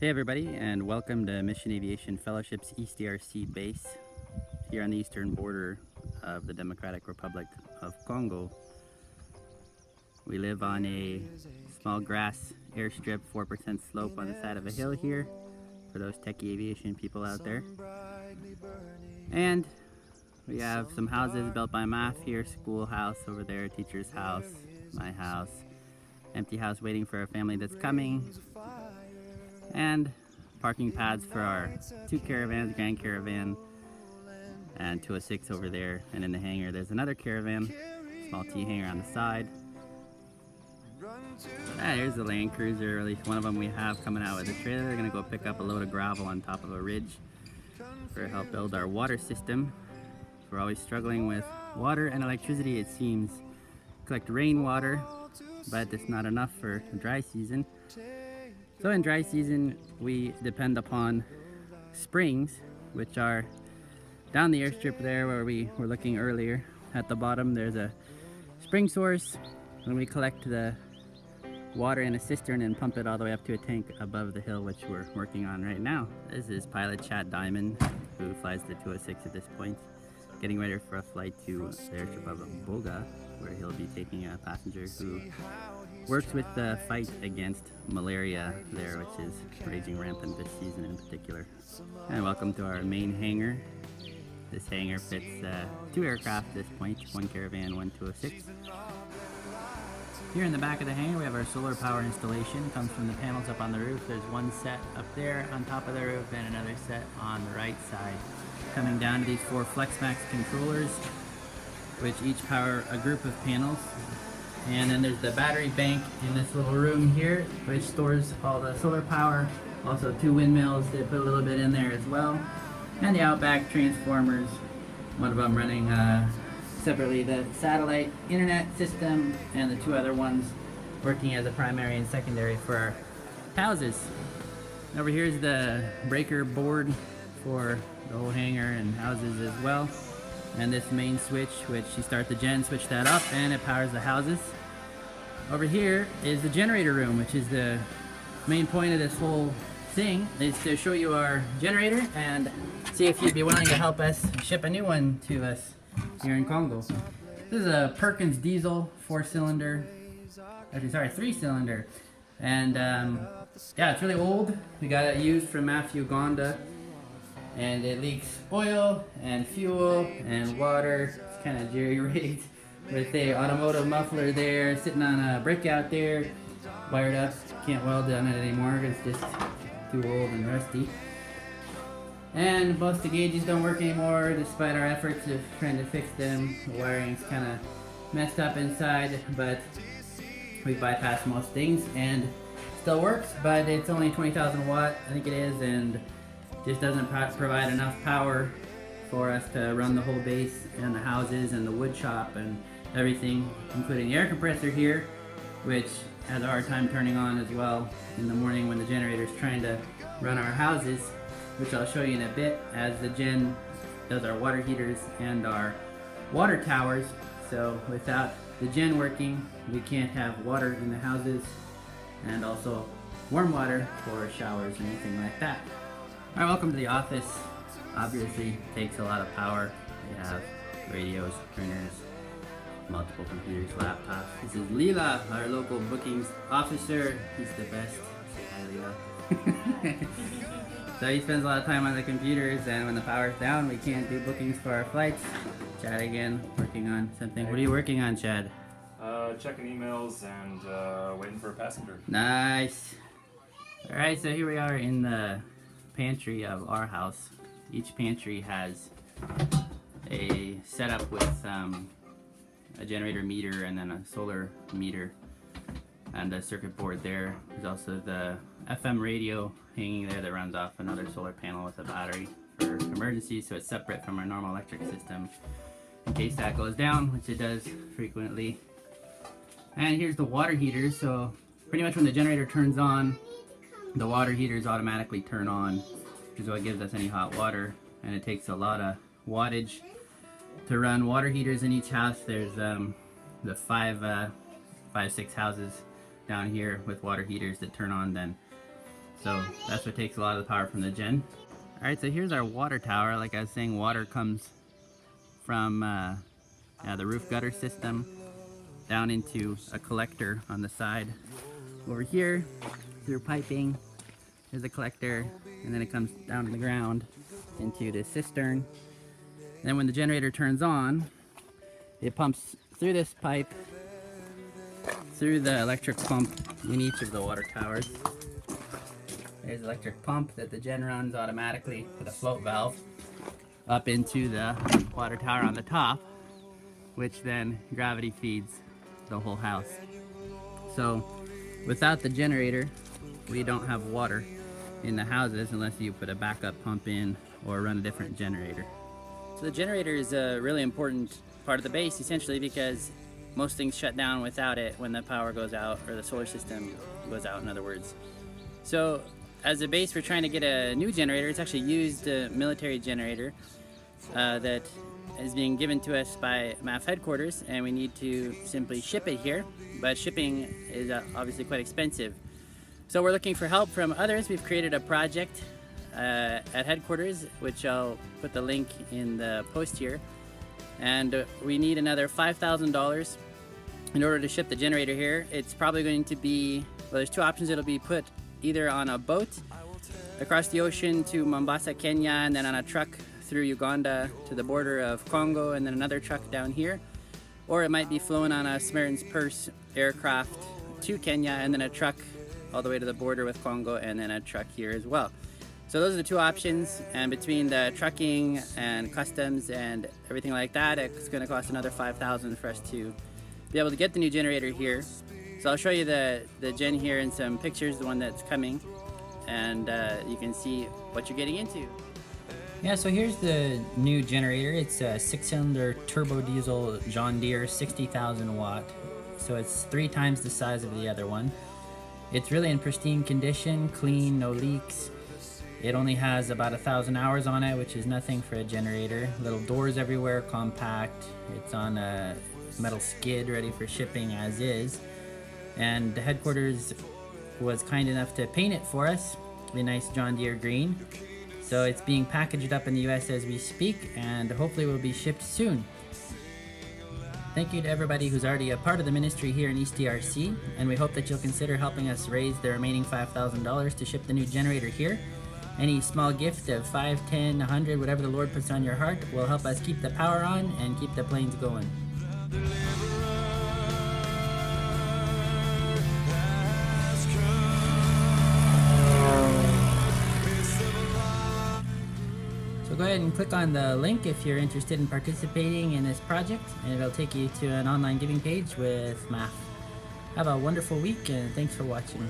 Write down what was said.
Hey everybody, and welcome to Mission Aviation Fellowship's East ERC base here on the eastern border of the Democratic Republic of Congo. We live on a small grass airstrip, 4% slope on the side of a hill here for those techie aviation people out there. And we have some houses built by MAF here, schoolhouse over there, teacher's house, my house, empty house waiting for a family that's coming, and parking pads for our two caravans, Grand Caravan and 206 over there. And in the hangar there's another caravan, small T hangar on the side. Here's the Land Cruiser, or at least one of them we have coming out with a trailer. They're gonna go pick up a load of gravel on top of a ridge for help build our water system. We're always struggling with water and electricity, it seems. Collect rainwater, but it's not enough for the dry season. So in dry season, we depend upon springs, which are down the airstrip there where we were looking earlier. At the bottom, there's a spring source, and we collect the water in a cistern and pump it all the way up to a tank above the hill, which we're working on right now. This is pilot Chad Diamond, who flies the 206 at this point, getting ready for a flight to the airstrip of Boga, where he'll be taking a passenger who works with the fight against malaria there, which is raging rampant this season in particular. And welcome to our main hangar. This hangar fits two aircraft at this point, one Caravan, one 206. Here in the back of the hangar we have our solar power installation. It comes from the panels up on the roof. There's one set up there on top of the roof and another set on the right side. Coming down to these four FlexMax controllers, which each power a group of panels. And then there's the battery bank in this little room here, which stores all the solar power. Also two windmills, they put a little bit in there as well. And the outback transformers, one of them running separately the satellite internet system, and the two other ones working as a primary and secondary for our houses. Over here is the breaker board for the whole hangar and houses as well. And this main switch, which you start the gen, switch that up, and it powers the houses. Over here is the generator room, which is the main point of this whole thing, is to show you our generator and see if you'd be willing to help us ship a new one to us here in Congo. This is a Perkins diesel 4-cylinder, actually sorry, 3-cylinder, and yeah, it's really old. We got it used from MAF Uganda, and it leaks oil and fuel and water. It's kind of jerry-rigged with a automotive muffler there, sitting on a breakout there, wired up. Can't weld on it anymore, it's just too old and rusty. And most of the gauges don't work anymore, despite our efforts of trying to fix them. The wiring's kind of messed up inside, but we bypassed most things and still works, but it's only 20,000 watt, I think it is, and just doesn't provide enough power for us to run the whole base and the houses and the wood shop and everything, including the air compressor here, which has a hard time turning on as well in the morning when the generator is trying to run our houses, which I'll show you in a bit, as the gen does our water heaters and our water towers. So without the gen working, we can't have water in the houses, and also warm water for showers or anything like that. Alright, welcome to the office. Obviously takes a lot of power. We have radios, printers, multiple computers, laptops. This is Leela, our local bookings officer. He's the best. Say hi, Leela. So he spends a lot of time on the computers, and when the power's down, we can't do bookings for our flights. Chad again, working on something. What are you working on, Chad? Checking emails and waiting for a passenger. Nice. Alright, so here we are in the pantry of our house. Each pantry has a setup with a generator meter and then a solar meter and a circuit board there. There's also the FM radio hanging there that runs off another solar panel with a battery for emergencies, so it's separate from our normal electric system in case that goes down, which it does frequently. And here's the water heater, so pretty much when the generator turns on, the water heaters automatically turn on, which is what gives us any hot water, and it takes a lot of wattage to run water heaters in each house. There's the five, 6 houses down here with water heaters that turn on then So that's what takes a lot of the power from the gen. Alright, so here's our water tower. Like I was saying, water comes from the roof gutter system down into a collector on the side. Over here, through piping, there's a collector, and then it comes down to the ground into the cistern. Then when the generator turns on, it pumps through this pipe, through the electric pump in each of the water towers. There's an electric pump that the gen runs automatically with a float valve up into the water tower on the top, which then gravity feeds the whole house. So without the generator, we don't have water in the houses unless you put a backup pump in or run a different generator. So the generator is a really important part of the base, essentially, because most things shut down without it when the power goes out, or the solar system goes out, in other words. So as a base, we're trying to get a new generator. It's actually used a military generator that is being given to us by MAF headquarters, and we need to simply ship it here, but shipping is obviously quite expensive. So we're looking for help from others. We've created a project at headquarters, which I'll put the link in the post here, and we need another $5,000 in order to ship the generator here. It's probably going to be, well, there's two options. It'll be put either on a boat across the ocean to Mombasa, Kenya, and then on a truck through Uganda to the border of Congo, and then another truck down here. Or it might be flown on a Samaritan's Purse aircraft to Kenya, and then a truck all the way to the border with Congo, and then a truck here as well. So those are the two options, and between the trucking and customs and everything like that, it's going to cost another $5,000 for us to be able to get the new generator here. So I'll show you the gen here in some pictures, the one that's coming, and you can see what you're getting into. Yeah, so here's the new generator. It's a 6-cylinder turbo diesel John Deere 60,000 watt. So it's 3 times the size of the other one. It's really in pristine condition, clean, no leaks. It only has about 1,000 hours on it, which is nothing for a generator. Little doors everywhere, compact. It's on a metal skid ready for shipping as is. And the headquarters was kind enough to paint it for us, the nice John Deere green. So it's being packaged up in the US as we speak, and hopefully will be shipped soon. Thank you to everybody who's already a part of the ministry here in East DRC, and we hope that you'll consider helping us raise the remaining $5,000 to ship the new generator here. Any small gift of 5, 10, 100, whatever the Lord puts on your heart will help us keep the power on and keep the planes going. So go ahead and click on the link if you're interested in participating in this project, and it'll take you to an online giving page with MAF. Have a wonderful week, and thanks for watching.